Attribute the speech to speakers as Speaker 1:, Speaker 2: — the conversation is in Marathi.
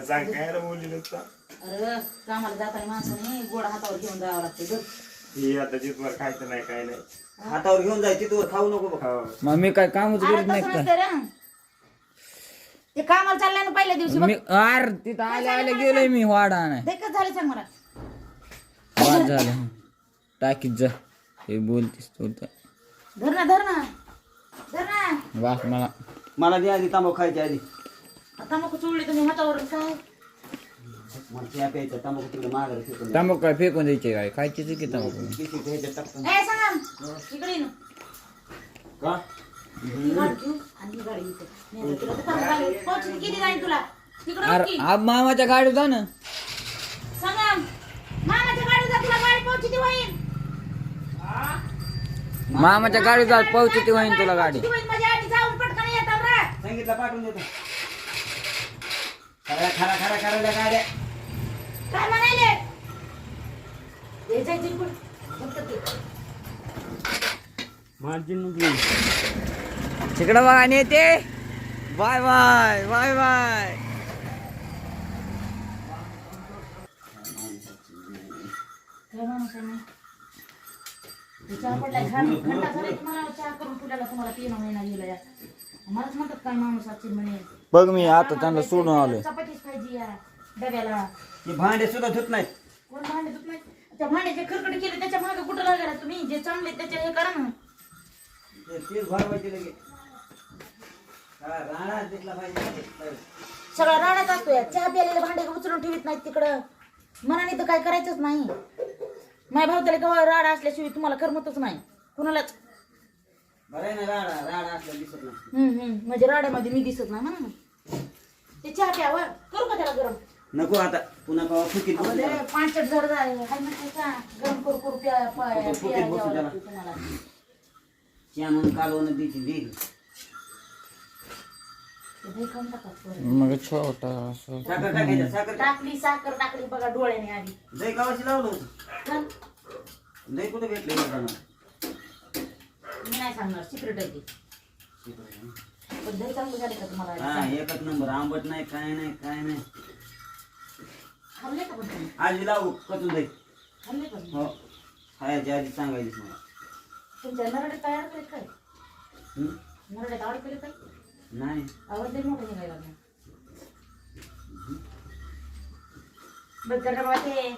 Speaker 1: सांग काय रे बोलली नुसता.
Speaker 2: अरे कामाला जाताना माणसाने गोड हातावर घेऊन जावं लागतं ग.
Speaker 1: ही आता जिथवर खायचं नाही काय नाही.
Speaker 3: हातावर घेऊन जायची तू खाऊ नको बघ.
Speaker 4: मग मी काय कामच
Speaker 2: अरे
Speaker 4: करीत नाही
Speaker 2: तसं
Speaker 4: का
Speaker 2: नसतं रे. ते कामाला चाललंय ना पहिल्या दिवशी बघ.
Speaker 4: मी अरे तिथं आले आले गेलोय मी वाडा नाही
Speaker 2: देखच झाले सांग मला.
Speaker 4: वाद झालं टाकीत जा हे बोलतीस तू तर.
Speaker 2: धर ना धर ना धर ना.
Speaker 4: वास मला
Speaker 3: मला दे आधी तांबाखू खायची आधी.
Speaker 2: आता मग चुळली तुम्ही हातावर काय.
Speaker 3: मला चहा प्यायचा तांबाखू तिकडे मागायला फेकून
Speaker 4: तांबाखू काय फेकून द्यायचे काय खायचीच की तांबाखू.
Speaker 3: पिशवीत ह्याच्यात टाकतो.
Speaker 2: ए सांगा इकडे ये ना.
Speaker 3: का
Speaker 2: ही गाडी घेऊ आणि ही गाडी इथे. नाही तर तुला दुकानात गाडी पोहोचली किती जाईल तुला. तिकडे बघ
Speaker 4: अरे
Speaker 2: की.
Speaker 4: अब मामाच्या गाडीत जा ना.
Speaker 2: सांगा मामाच्या गाडी जा तुला गाडी पोहोचती होईल.
Speaker 4: मामाच्या गाडीत जा पोहोचती होईन तुला गाडी.
Speaker 2: माझ्या आधी जाऊन पटकन येतात रे.
Speaker 3: संगीतला पाठवून देतो. खरा खरा खरा करायला गाड्या
Speaker 2: काय म्हणाले. हे जायचं पण फक्त ते.
Speaker 3: मार्जिन
Speaker 4: तिकडं बघा नेते. Bye bye bye bye.
Speaker 2: काय माणूस आहे ना. ते चहा पडलाय घंटा झाला तुम्हाला चहा करून पुण्याला तुम्हाला 3 महिना गेला. मलाच म्हणतात काय माणूस असतील म्हणे.
Speaker 4: बघ मी आता त्यांना सोडून आलोय.
Speaker 2: चपातीच पाहिजे या डब्याला.
Speaker 3: हे भांडे सुद्धा धुत नाहीत.
Speaker 2: कोण भांडे धुत नाही. त्या भांड्याचे खरकट केले त्याच्या मागे कुठं लागायला तुम्ही. जे चांगले त्याच्या हे करा ना.
Speaker 3: तेच भरवायचे लगे. राणा दिसला पाहिजे.
Speaker 2: सगळा राडाच असतोय. चहा प्यायलेले भांडे उचलून ठेवीत नाहीत तिकडं. मनाने तर काय करायचंच नाही. माझ्या भावताला केव्हा राडा असल्याशिवाय तुम्हाला करमतच नाही कुणालाच.
Speaker 3: बरं आहे ना राडा राडा असला दिसत नाही.
Speaker 2: म्हणजे राड्यामध्ये मी दिसत नाही म्हणा ना. ते चहा प्यावर करू का त्याला गरम.
Speaker 3: नको आता पुन्हा पावा फुकीत बसू त्याला.
Speaker 2: पांचट जड हाय म्हणते का गरम करू करू प्या
Speaker 3: फुकीत बसू त्याला.
Speaker 2: तुम्हाला.
Speaker 3: चहा म्हणून कालवण द्यायची दे.
Speaker 2: ते खाऊन टाका परत.
Speaker 4: मग छोटा असं
Speaker 3: साखर टाकायचं साखर
Speaker 2: साखर टाकली बघा डोळ्याने आधी.
Speaker 3: दही गावाशी लावलं होतं.
Speaker 2: चल.
Speaker 3: दही कुठे भेटले
Speaker 2: मी नाही सांगणार सिक्रेट आहे ते. पण दही चांगलं झाले का तुम्हाला.
Speaker 3: हा एकच नंबर. आंबट नाही काय नाही काय नाही.
Speaker 2: खाल्ले का पण तुम्ही.
Speaker 3: आधी लावू कचून दही.
Speaker 2: खाल्ले का.
Speaker 3: हो खायच्या आधी सांगायलीस मला.
Speaker 2: तुमच्या नरडे तयार केले काय.
Speaker 3: हं?
Speaker 2: नरड्यात आवड केले काय.
Speaker 3: नाही
Speaker 2: आवाज लई मोठा निघायला लागला. बघ बाबा ते